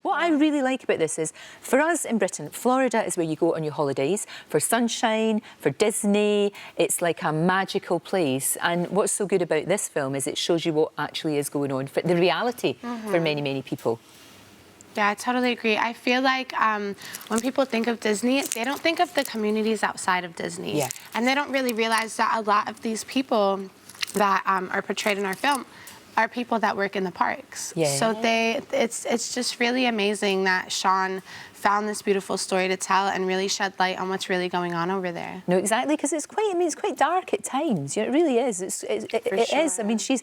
What I really like about this is, for us in Britain, Florida is where you go on your holidays for sunshine, for Disney. It's like a magical place. And what's so good about this film is it shows you what actually is going on, for the reality for many, many people. Yeah, I totally agree. I feel like when people think of Disney, they don't think of the communities outside of Disney. Yeah. And they don't really realize that a lot of these people that are portrayed in our film are people that work in the parks. Yeah. So it's just really amazing that Sean found this beautiful story to tell and really shed light on what's really going on over there. No, exactly, because it's quite, it's quite dark at times. You know, it really is. It is. I mean, she's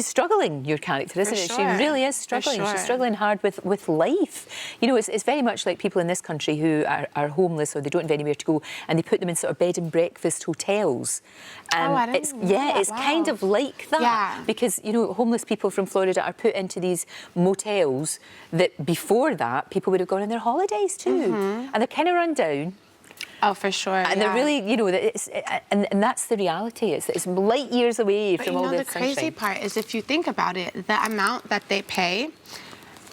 struggling, your character, isn't it? She really is struggling. She's struggling hard with life. You know, it's very much like people in this country who are homeless or they don't have anywhere to go, and they put them in sort of bed and breakfast hotels. And I didn't know that. it's kind of like that. Yeah. Because, you know, homeless people from Florida are put into these motels that before that people would have gone on their holidays too. And they're kind of run down. Oh, for sure. And they're really, you know, and that's the reality. It's light years away from all this sunshine. The crazy part is, if you think about it, the amount that they pay,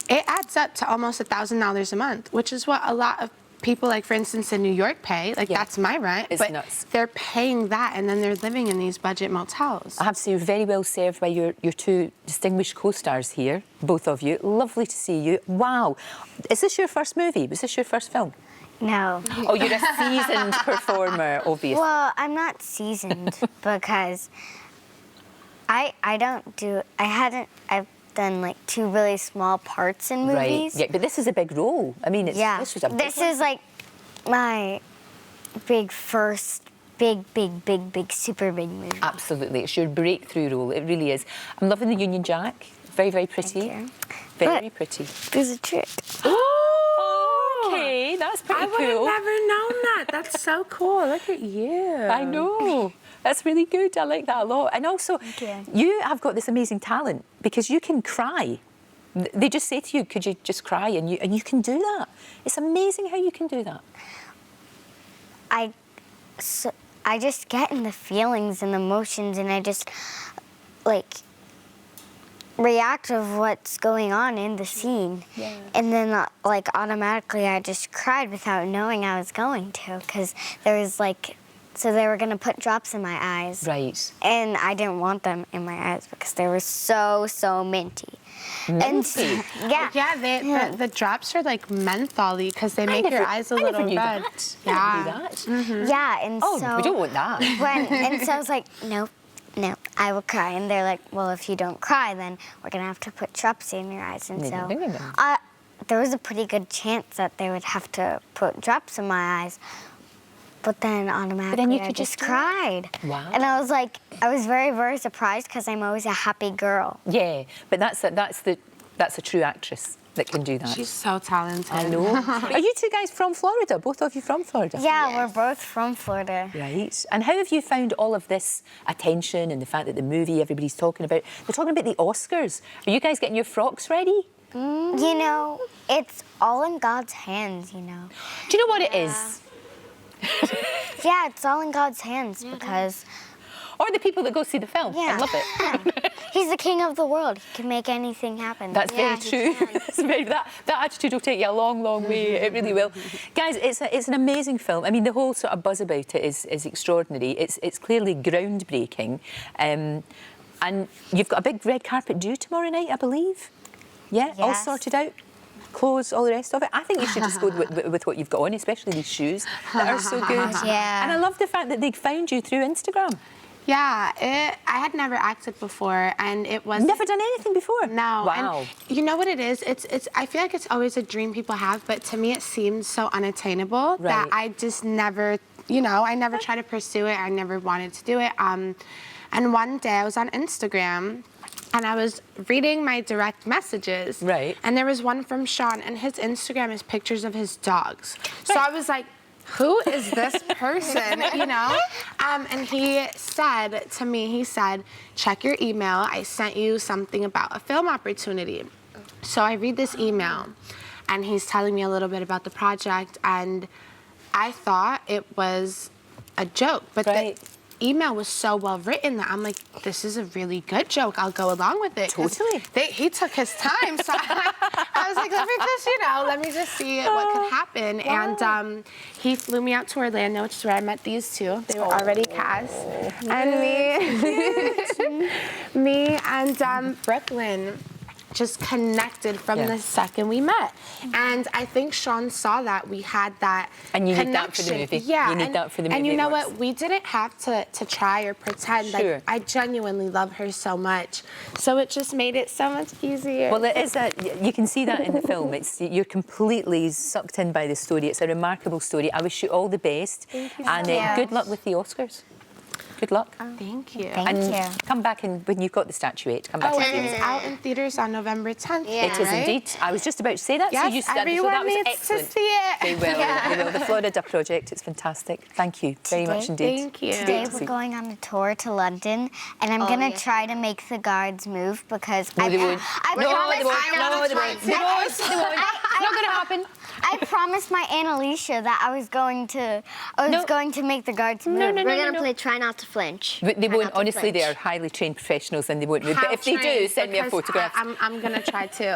it adds up to almost $1,000 a month, which is what a lot of people, like for instance in New York, pay. Like that's my rent. It's nuts. They're paying that, and then they're living in these budget motels. I have to say, you're very well served by your two distinguished co-stars here, both of you. Lovely to see you. Wow. Is this your first movie? Was this your first film? No. Oh, you're a seasoned performer, obviously. Well, I'm not seasoned because I've done like 2 really small parts in movies. Right. Yeah, but this is a big role. I mean, this was a big This one. is like my first big, super big movie. Absolutely. It's your breakthrough role. It really is. I'm loving the Union Jack. Very, very pretty. Thank you. Very pretty. There's a trick. Okay, that's pretty cool. I would have never known that. That's so cool. Look at you. I know. That's really good. I like that a lot. And also, you have got this amazing talent because you can cry. They just say to you, could you just cry? And you can do that. It's amazing how you can do that. I just get in the feelings and the emotions, and I just, like, react of what's going on in the scene. Yeah. And then, like, automatically I just cried without knowing I was going to, because there was, like, so they were going to put drops in my eyes. Right. And I didn't want them in my eyes because they were so minty. Minty? And, the drops are like mentholy because they make your eyes a little red. I never knew that. Yeah, and so... we don't want that. And so I was like, no, I will cry. And they're like, well, if you don't cry, then we're going to have to put drops in your eyes. And so there was a pretty good chance that they would have to put drops in my eyes. But then automatically I just cried. Wow. And I was like, I was very, very surprised because I'm always a happy girl. Yeah, but that's a true actress that can do that. She's so talented. I know. Are you two guys from Florida? Both of you from Florida? Yeah, we're both from Florida. Right. And how have you found all of this attention and the fact that the movie everybody's talking about? They're talking about the Oscars. Are you guys getting your frocks ready? You know, it's all in God's hands, you know. Do you know what it is? Yeah, it's all in God's hands because... Or the people that go see the film. Yeah. I love it. He's the king of the world. He can make anything happen. That's very true. That attitude will take you a long, long way. It really will. Guys, it's an amazing film. I mean, the whole sort of buzz about it is extraordinary. It's clearly groundbreaking. And you've got a big red carpet due tomorrow night, I believe. Yeah, all sorted out. Clothes, all the rest of it. I think you should just go with what you've got on, especially these shoes that are so good. Yeah. And I love the fact that they found you through Instagram. Yeah, I had never acted before, and it was Never done anything before? No. Wow. And you know what it is? It's. I feel like it's always a dream people have, but to me it seems so unattainable that I just never, I never tried to pursue it. I never wanted to do it. And one day I was on Instagram, and I was reading my direct messages. Right. And there was one from Sean, and his Instagram is pictures of his dogs. So I was like, who is this person, And he said to me, check your email. I sent you something about a film opportunity. So I read this email, and he's telling me a little bit about the project, and I thought it was a joke. But email was so well written that I'm like, this is a really good joke. I'll go along with it. Totally. He took his time, so I was like, let me just see what could happen. And he flew me out to Orlando, which is where I met these two. They were already cast. And me and Brooklyn just connected from the second we met. And I think Sean saw that we had that and you connection. need that for the movie. Yeah, you need that for the movie. And you know what? We didn't have to try or pretend. Sure. Like, I genuinely love her so much. So it just made it so much easier. Well, it is you can see that in the film. You're completely sucked in by the story. It's a remarkable story. I wish you all the best. Thank you and so much. good luck with the Oscars. Good luck. Thank you. Thank you. Come back when you've got the statuette. Come back. Oh, and and see it's me. out in theaters on November 10th. Yeah. It is right? indeed. I was just about to say that. Yes, so you said everyone so that was needs excellent. to see it. They will. They will. The Florida Project. It's fantastic. Thank you very much indeed. Thank you. Today we're going on a tour to London, and I'm gonna try to make the guards move because No, they won't. I No, promised they won't. No, they won't. They won't. They won't. It's not going to happen. I promised my Aunt Alicia that I was going to make the guards move. No, We're going to play Try Not to Flinch. But they Try won't. Not to Honestly, they flinch. are highly trained professionals and they won't move. But How if they do, trained, send me a because photograph. I'm gonna try too.